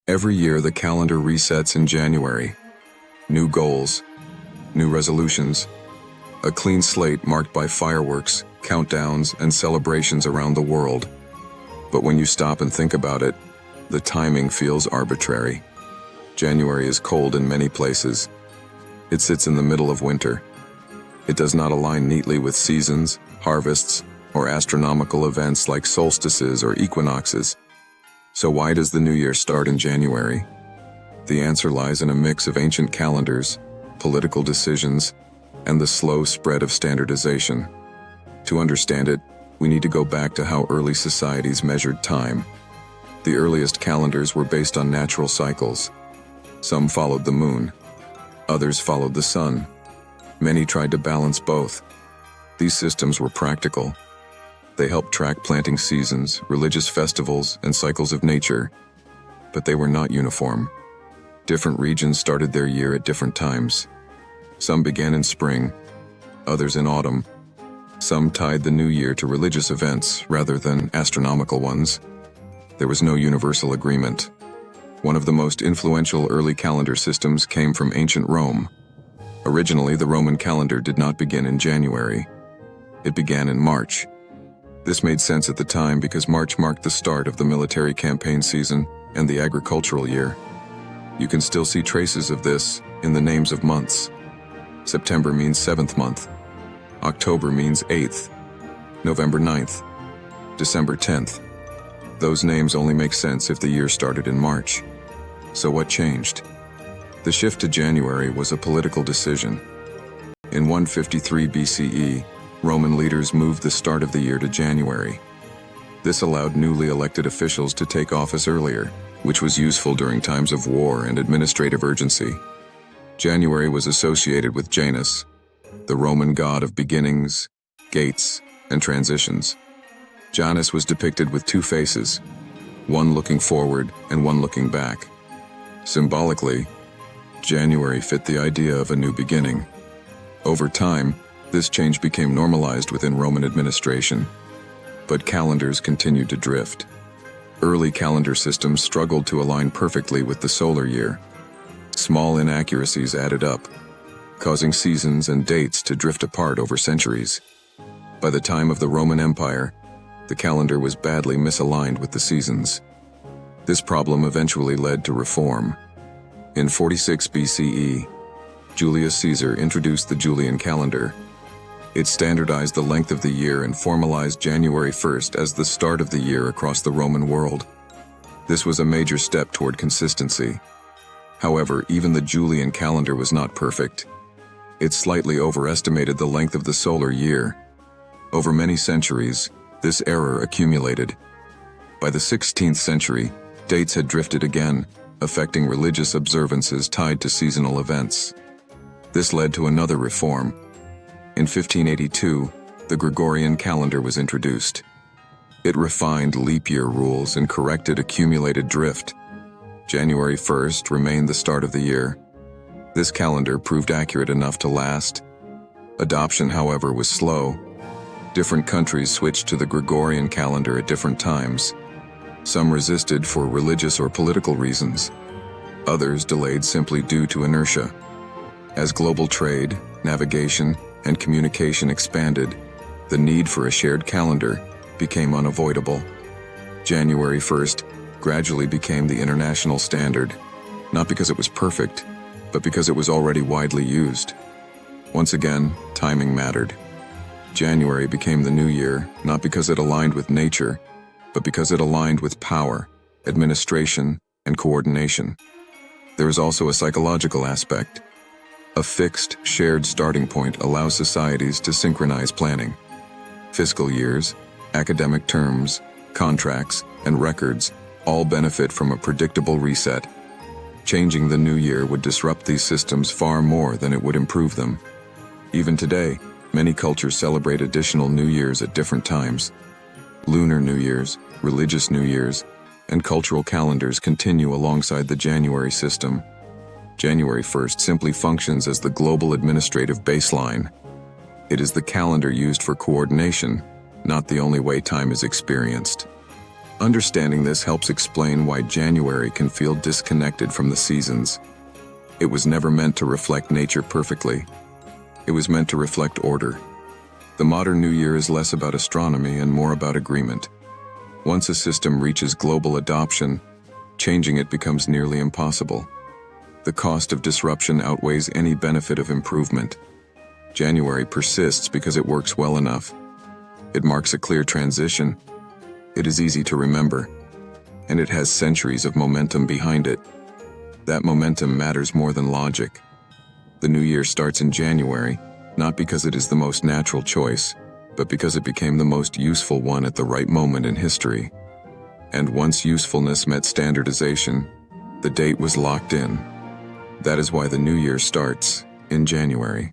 Every year, the calendar resets in January. New goals, new resolutions, a clean slate marked by fireworks, countdowns, and celebrations around the world. But when you stop and think about it, the timing feels arbitrary. January is cold in many places. It sits in the middle of winter. It does not align neatly with seasons, harvests, or astronomical events like solstices or equinoxes. So why does the new year start in January? The answer lies in a mix of ancient calendars, political decisions, and the slow spread of standardization. To understand it, we need to go back to how early societies measured time. The earliest calendars were based on natural cycles. Some followed the moon. Others followed the sun. Many tried to balance both. These systems were practical. They helped track planting seasons, religious festivals, and cycles of nature, but they were not uniform. Different regions started their year at different times. Some began in spring, others in autumn. Some tied the new year to religious events rather than astronomical ones. There was no universal agreement. One of the most influential early calendar systems came from ancient Rome. Originally, the Roman calendar did not begin in January. It began in March. This made sense at the time because March marked the start of the military campaign season and the agricultural year. You can still see traces of this in the names of months. September means 7th month. October means 8th. November 9th. December 10th. Those names only make sense if the year started in March. So what changed? The shift to January was a political decision. In 153 BCE, Roman leaders moved the start of the year to January. This allowed newly elected officials to take office earlier, which was useful during times of war and administrative urgency. January was associated with Janus, the Roman god of beginnings, gates, and transitions. Janus was depicted with two faces, one looking forward and one looking back. Symbolically, January fit the idea of a new beginning. Over time, this change became normalized within Roman administration, but calendars continued to drift. Early calendar systems struggled to align perfectly with the solar year. Small inaccuracies added up, causing seasons and dates to drift apart over centuries. By the time of the Roman Empire, the calendar was badly misaligned with the seasons. This problem eventually led to reform. In 46 BCE, Julius Caesar introduced the Julian calendar. It standardized the length of the year and formalized January 1st as the start of the year across the Roman world. This was a major step toward consistency. However, even the Julian calendar was not perfect. It slightly overestimated the length of the solar year. Over many centuries, this error accumulated. By the 16th century, dates had drifted again, affecting religious observances tied to seasonal events. This led to another reform. In 1582, the Gregorian calendar was introduced. It refined leap year rules and corrected accumulated drift. January 1st remained the start of the year. This calendar proved accurate enough to last. Adoption, however, was slow. Different countries switched to the Gregorian calendar at different times. Some resisted for religious or political reasons. Others delayed simply due to inertia. As global trade, navigation, and communication expanded, the need for a shared calendar became unavoidable. January 1st gradually became the international standard, not because it was perfect, but because it was already widely used. Once again, timing mattered. January became the new year, not because it aligned with nature, but because it aligned with power, administration, and coordination. There is also a psychological aspect. A fixed, shared starting point allows societies to synchronize planning. Fiscal years, academic terms, contracts, and records all benefit from a predictable reset. Changing the new year would disrupt these systems far more than it would improve them. Even today, many cultures celebrate additional New Years at different times. Lunar New Years, religious New Years, and cultural calendars continue alongside the January system. January 1st simply functions as the global administrative baseline. It is the calendar used for coordination, not the only way time is experienced. Understanding this helps explain why January can feel disconnected from the seasons. It was never meant to reflect nature perfectly. It was meant to reflect order. The modern New Year is less about astronomy and more about agreement. Once a system reaches global adoption, changing it becomes nearly impossible. The cost of disruption outweighs any benefit of improvement. January persists because it works well enough. It marks a clear transition. It is easy to remember, and it has centuries of momentum behind it. That momentum matters more than logic. The new year starts in January, not because it is the most natural choice, but because it became the most useful one at the right moment in history. And once usefulness met standardization, the date was locked in. That is why the new year starts in January.